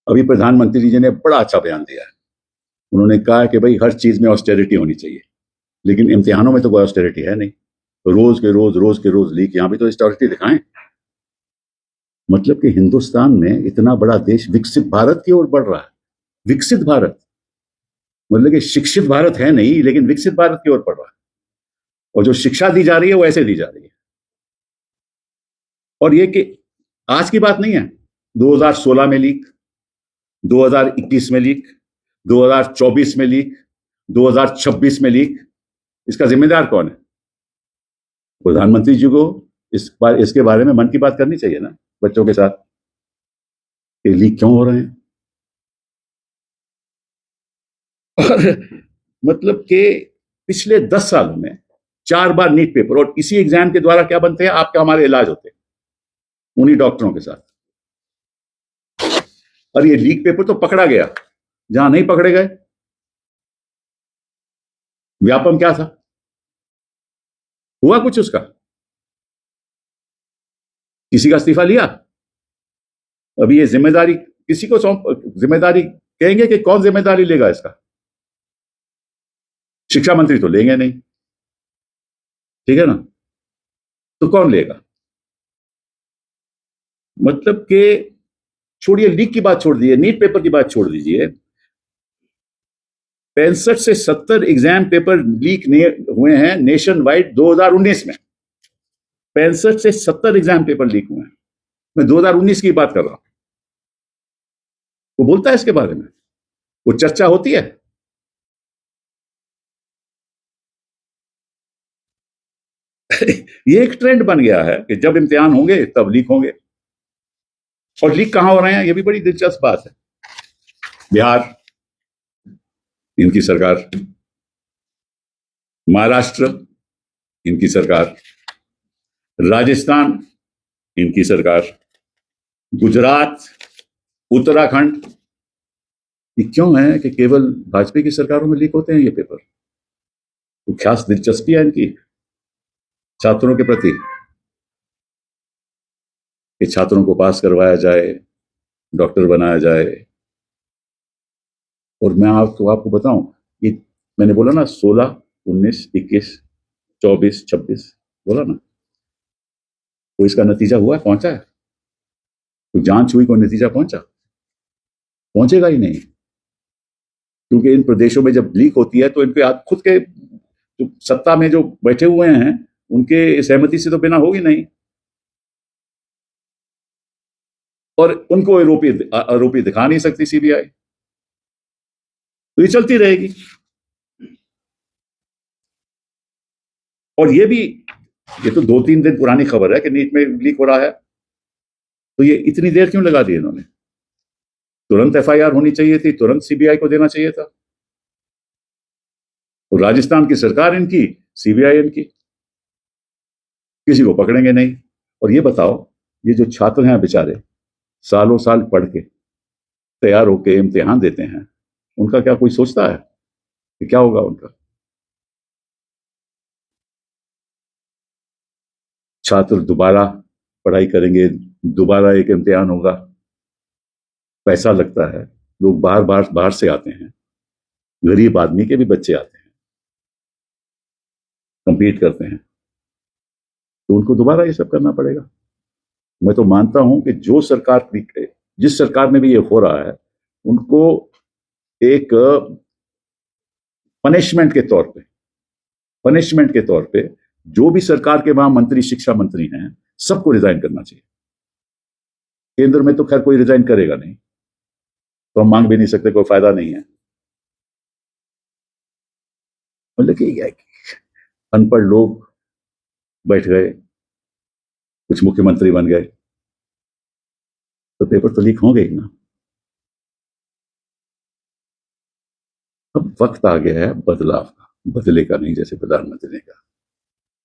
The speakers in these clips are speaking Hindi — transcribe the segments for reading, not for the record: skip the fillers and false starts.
अभी प्रधानमंत्री जी ने बड़ा अच्छा बयान दिया है। उन्होंने कहा कि भाई हर चीज में ऑस्टेरिटी होनी चाहिए, लेकिन इम्तिहानों में तो कोई ऑस्टेरिटी है नहीं। तो रोज के रोज लीक, यहां भी तो ऑस्टेरिटी दिखाएं। मतलब कि हिंदुस्तान में इतना बड़ा देश विकसित भारत की ओर बढ़ रहा है। विकसित भारत मतलब कि शिक्षित भारत है नहीं, लेकिन विकसित भारत की ओर बढ़ रहा है। और जो शिक्षा दी जा रही है वो ऐसे दी जा रही है। और ये कि आज की बात नहीं है, 2016 में लीक, 2021 में लीक, 2024 में लीक, 2026 में लीक। इसका जिम्मेदार कौन है? प्रधानमंत्री जी को इसके बारे में मन की बात करनी चाहिए ना बच्चों के साथ, कि लीक क्यों हो रहे हैं। और मतलब कि पिछले 10 सालों में 4 बार नीट पेपर, और इसी एग्जाम के द्वारा क्या बनते हैं, आपके हमारे इलाज होते हैं उन्हीं डॉक्टरों के साथ। और ये लीक पेपर तो पकड़ा गया, जहां नहीं पकड़े गए। व्यापम क्या था, हुआ कुछ उसका? किसी का इस्तीफा लिया? अभी ये जिम्मेदारी किसी को सौंप, जिम्मेदारी कहेंगे कि कौन जिम्मेदारी लेगा इसका? शिक्षा मंत्री तो लेंगे नहीं, ठीक है ना, तो कौन लेगा? मतलब कि छोड़िए, लीक की बात छोड़ दीजिए, नीट पेपर की बात छोड़ दीजिए। 65 से 70 एग्जाम पेपर लीक हुए हैं नेशन वाइड 2019 में। 65 से 70 एग्जाम पेपर लीक हुए हैं। मैं 2019 की बात कर रहा हूं। वो बोलता है इसके बारे में, वो चर्चा होती है। ये एक ट्रेंड बन गया है कि जब इम्तिहान होंगे तब लीक होंगे। और लीक कहां हो रहे हैं, ये भी बड़ी दिलचस्प बात है। बिहार, इनकी सरकार, महाराष्ट्र, इनकी सरकार, राजस्थान, इनकी सरकार, गुजरात, उत्तराखंड। ये क्यों है कि केवल भाजपा की सरकारों में लीक होते हैं ये पेपर? तो खास दिलचस्पी है इनकी छात्रों के प्रति कि छात्रों को पास करवाया जाए, डॉक्टर बनाया जाए। और मैं आपको बताऊं, ये मैंने बोला ना 16, 19, 21, 24, 26 बोला ना, तो इसका नतीजा हुआ, पहुंचा है? तो जांच हुई, कोई नतीजा पहुंचा? पहुंचेगा ही नहीं, क्योंकि इन प्रदेशों में जब लीक होती है तो इनके खुद के जो सत्ता में जो बैठे हुए हैं उनके सहमति से तो बिना होगी नहीं। और उनको आरोपी दिखा नहीं सकती सीबीआई, तो ये चलती रहेगी। और ये तो 2-3 दिन पुरानी खबर है कि नीट में लीक हो रहा है, तो ये इतनी देर क्यों लगा दी इन्होंने? तुरंत एफआईआर होनी चाहिए थी, तुरंत सीबीआई को देना चाहिए था। और राजस्थान की सरकार इनकी, सीबीआई इनकी, किसी को पकड़ेंगे नहीं। और ये बताओ, ये जो छात्र हैं बेचारे, सालों साल पढ़ के तैयार होके इम्तिहान देते हैं, उनका क्या कोई सोचता है कि क्या होगा उनका? छात्र दोबारा पढ़ाई करेंगे, दोबारा एक इम्तिहान होगा, पैसा लगता है, लोग बाहर से आते हैं, गरीब आदमी के भी बच्चे आते हैं, कंपीट करते हैं, तो उनको दोबारा ये सब करना पड़ेगा। मैं तो मानता हूं कि जिस सरकार में भी ये हो रहा है, उनको एक पनिशमेंट के तौर पे जो भी सरकार के वहां मंत्री, शिक्षा मंत्री हैं, सबको रिजाइन करना चाहिए। केंद्र में तो खैर कोई रिजाइन करेगा नहीं, तो हम मांग भी नहीं सकते, कोई फायदा नहीं है। मतलब कि अनपढ़ लोग बैठ गए, कुछ मुख्यमंत्री बन गए, तो पेपर तो लीक होंगे ही ना। अब वक्त आ गया है बदलाव का, बदले का नहीं, जैसे प्रधानमंत्री ने कहा,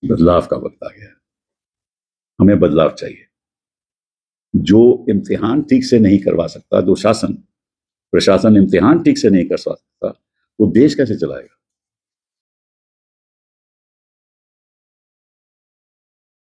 बदलाव का वक्त आ गया है। हमें बदलाव चाहिए। जो इम्तिहान ठीक से नहीं करवा सकता, जो प्रशासन इम्तिहान ठीक से नहीं कर सकता, वो देश कैसे चलाएगा?